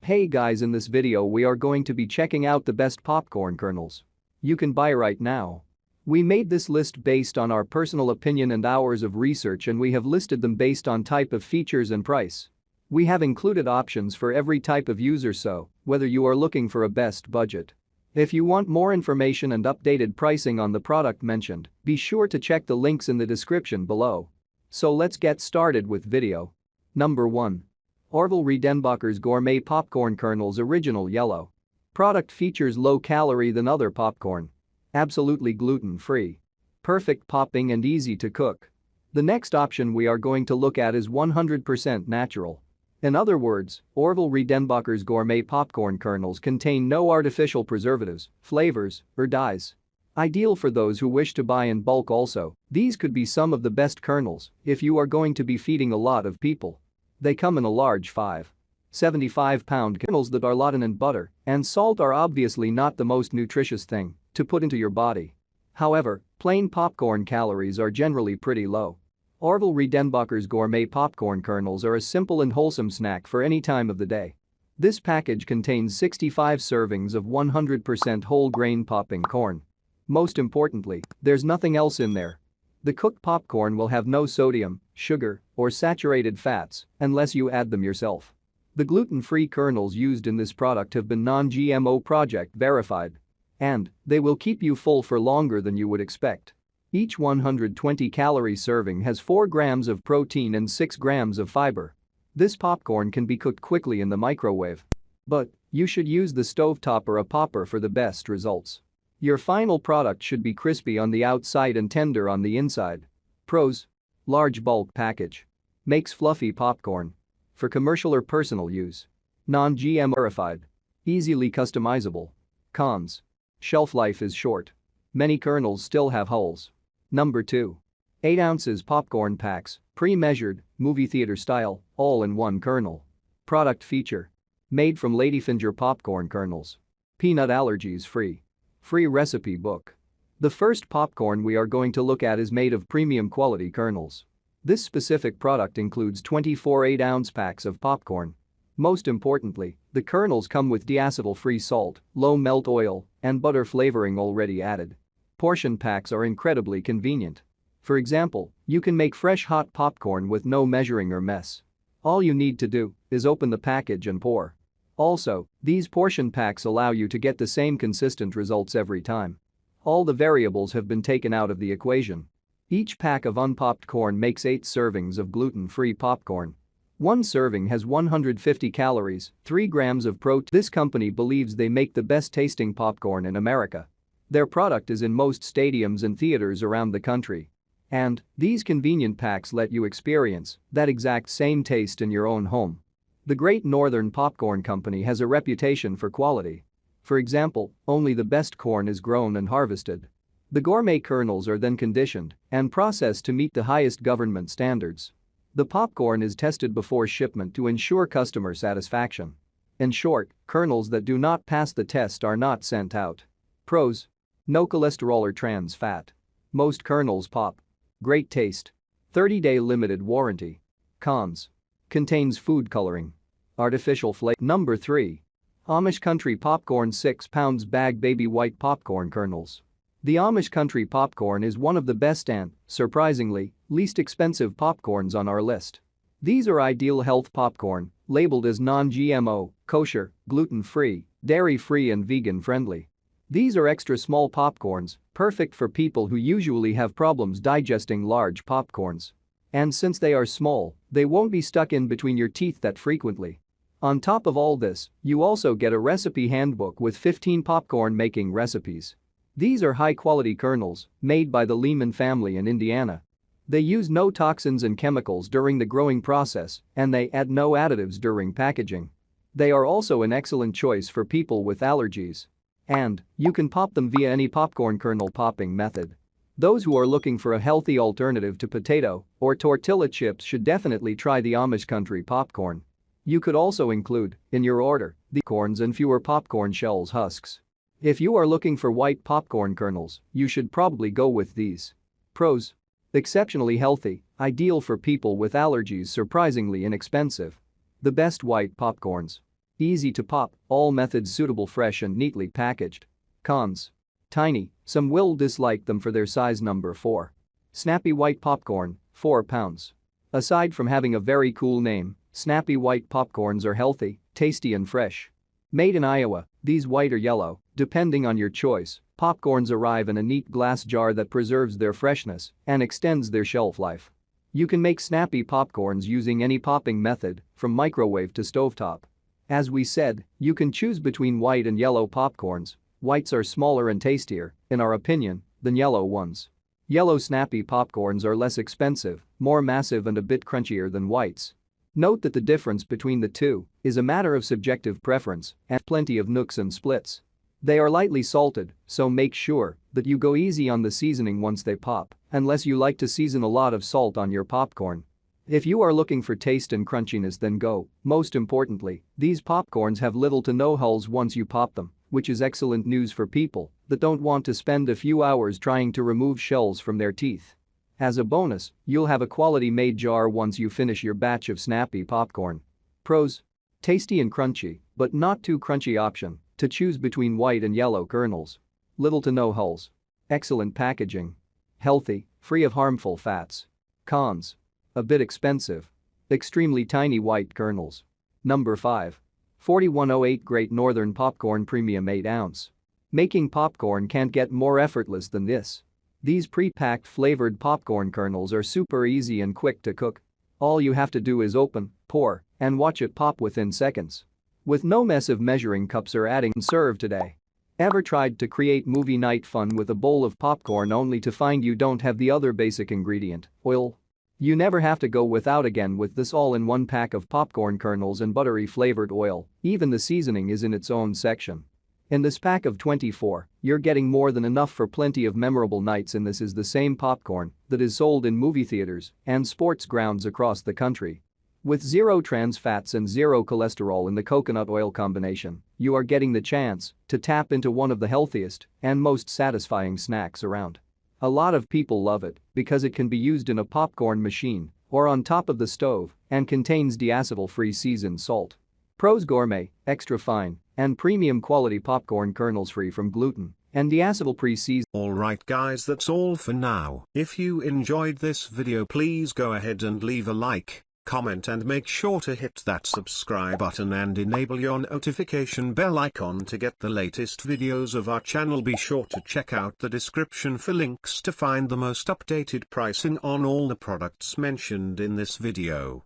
Hey guys, in this video we are going to be checking out the best popcorn kernels you can buy right now. We made this list based on our personal opinion and hours of research, and we have listed them based on type of features and price. We have included options for every type of user, so whether you are looking for a best budget. If you want more information and updated pricing on the product mentioned, be sure to check the links in the description below. So let's get started with video. Number 1. Orville Redenbacher's Gourmet Popcorn Kernels Original Yellow. Product features low calorie than other popcorn. Absolutely gluten-free. Perfect popping and easy to cook. The next option we are going to look at is 100% natural. In other words, Orville Redenbacher's Gourmet Popcorn Kernels contain no artificial preservatives, flavors, or dyes. Ideal for those who wish to buy in bulk also, these could be some of the best kernels if you are going to be feeding a lot of people. They come in a large 5.75-pound kernels that are laden in butter and salt are obviously not the most nutritious thing to put into your body. However, plain popcorn calories are generally pretty low. Orville Redenbacher's Gourmet Popcorn Kernels are a simple and wholesome snack for any time of the day. This package contains 65 servings of 100% whole grain popping corn. Most importantly, there's nothing else in there. The cooked popcorn will have no sodium, sugar, or saturated fats unless you add them yourself. The gluten-free kernels used in this product have been non-GMO project verified. And they will keep you full for longer than you would expect. Each 120-calorie serving has 4 grams of protein and 6 grams of fiber. This popcorn can be cooked quickly in the microwave. But you should use the stovetop or a popper for the best results. Your final product should be crispy on the outside and tender on the inside. Pros: large bulk package. Makes fluffy popcorn. For commercial or personal use. Non-GMO verified. Easily customizable. Cons: shelf life is short. Many kernels still have hulls. Number 2. 8 ounces popcorn packs, pre-measured, movie theater style, all-in-one kernel. Product feature: made from ladyfinger popcorn kernels. Peanut allergies free. Free recipe book. The first popcorn we are going to look at is made of premium quality kernels. This specific product includes 24 8-ounce packs of popcorn. Most importantly, the kernels come with deacetyl-free salt, low melt oil, and butter flavoring already added. Portion packs are incredibly convenient. For example, you can make fresh hot popcorn with no measuring or mess. All you need to do is open the package and pour. Also, these portion packs allow you to get the same consistent results every time. All the variables have been taken out of the equation. Each pack of unpopped corn makes 8 servings of gluten-free popcorn. One serving has 150 calories, 3 grams of protein. This company believes they make the best tasting popcorn in America. Their product is in most stadiums and theaters around the country. And these convenient packs let you experience that exact same taste in your own home. The Great Northern Popcorn Company has a reputation for quality. For example, only the best corn is grown and harvested. The gourmet kernels are then conditioned and processed to meet the highest government standards. The popcorn is tested before shipment to ensure customer satisfaction. In short, kernels that do not pass the test are not sent out. Pros: no cholesterol or trans fat. Most kernels pop. Great taste. 30-day limited warranty. Cons: contains food coloring. Artificial flavor. Number 3. Amish Country Popcorn 6 pounds bag baby white popcorn kernels. The Amish Country Popcorn is one of the best and, surprisingly, least expensive popcorns on our list. These are ideal health popcorn, labeled as non-GMO, kosher, gluten-free, dairy-free and vegan-friendly. These are extra small popcorns, perfect for people who usually have problems digesting large popcorns. And since they are small, they won't be stuck in between your teeth that frequently. On top of all this, you also get a recipe handbook with 15 popcorn making recipes. These are high-quality kernels, made by the Lehman family in Indiana. They use no toxins and chemicals during the growing process, and they add no additives during packaging. They are also an excellent choice for people with allergies. And you can pop them via any popcorn kernel popping method. Those who are looking for a healthy alternative to potato or tortilla chips should definitely try the Amish Country popcorn. You could also include, in your order, the corns and fewer popcorn shells husks. If you are looking for white popcorn kernels, you should probably go with these. Pros: exceptionally healthy, ideal for people with allergies, surprisingly inexpensive. The best white popcorns. Easy to pop, all methods suitable, fresh and neatly packaged. Cons. Tiny, some will dislike them for their size. Number 4. Snappy White Popcorn, 4 pounds. Aside from having a very cool name, Snappy White popcorns are healthy, tasty and fresh. Made in Iowa, these white or yellow, depending on your choice, popcorns arrive in a neat glass jar that preserves their freshness and extends their shelf life. You can make snappy popcorns using any popping method, from microwave to stovetop. As we said, you can choose between white and yellow popcorns. Whites are smaller and tastier, in our opinion, than yellow ones. Yellow snappy popcorns are less expensive, more massive and a bit crunchier than whites. Note that the difference between the two is a matter of subjective preference and plenty of nooks and splits. They are lightly salted, so make sure that you go easy on the seasoning once they pop, unless you like to season a lot of salt on your popcorn. If you are looking for taste and crunchiness, then go. Most importantly, these popcorns have little to no hulls once you pop them, which is excellent news for people that don't want to spend a few hours trying to remove shells from their teeth. As a bonus, you'll have a quality-made jar once you finish your batch of snappy popcorn. Pros. Tasty and crunchy, but not too crunchy option to choose between white and yellow kernels. Little to no hulls. Excellent packaging. Healthy, free of harmful fats. Cons. A bit expensive. Extremely tiny white kernels. Number 5. 4108 Great Northern Popcorn Premium 8 ounce. Making popcorn can't get more effortless than this. These pre-packed flavored popcorn kernels are super easy and quick to cook. All you have to do is open, pour, and watch it pop within seconds. With no mess of measuring cups or adding serve today. Ever tried to create movie night fun with a bowl of popcorn only to find you don't have the other basic ingredient, oil? You never have to go without again with this all-in-one pack of popcorn kernels and buttery flavored oil. Even the seasoning is in its own section. In this pack of 24, you're getting more than enough for plenty of memorable nights, and this is the same popcorn that is sold in movie theaters and sports grounds across the country. With zero trans fats and zero cholesterol in the coconut oil combination, you are getting the chance to tap into one of the healthiest and most satisfying snacks around. A lot of people love it because it can be used in a popcorn machine or on top of the stove and contains deacetyl-free seasoned salt. Pros: gourmet, extra fine, and premium quality popcorn kernels free from gluten and deacetyl-free seasoned. Alright guys, that's all for now. If you enjoyed this video, please go ahead and leave a like, comment and make sure to hit that subscribe button and enable your notification bell icon to get the latest videos of our channel. Be sure to check out the description for links to find the most updated pricing on all the products mentioned in this video.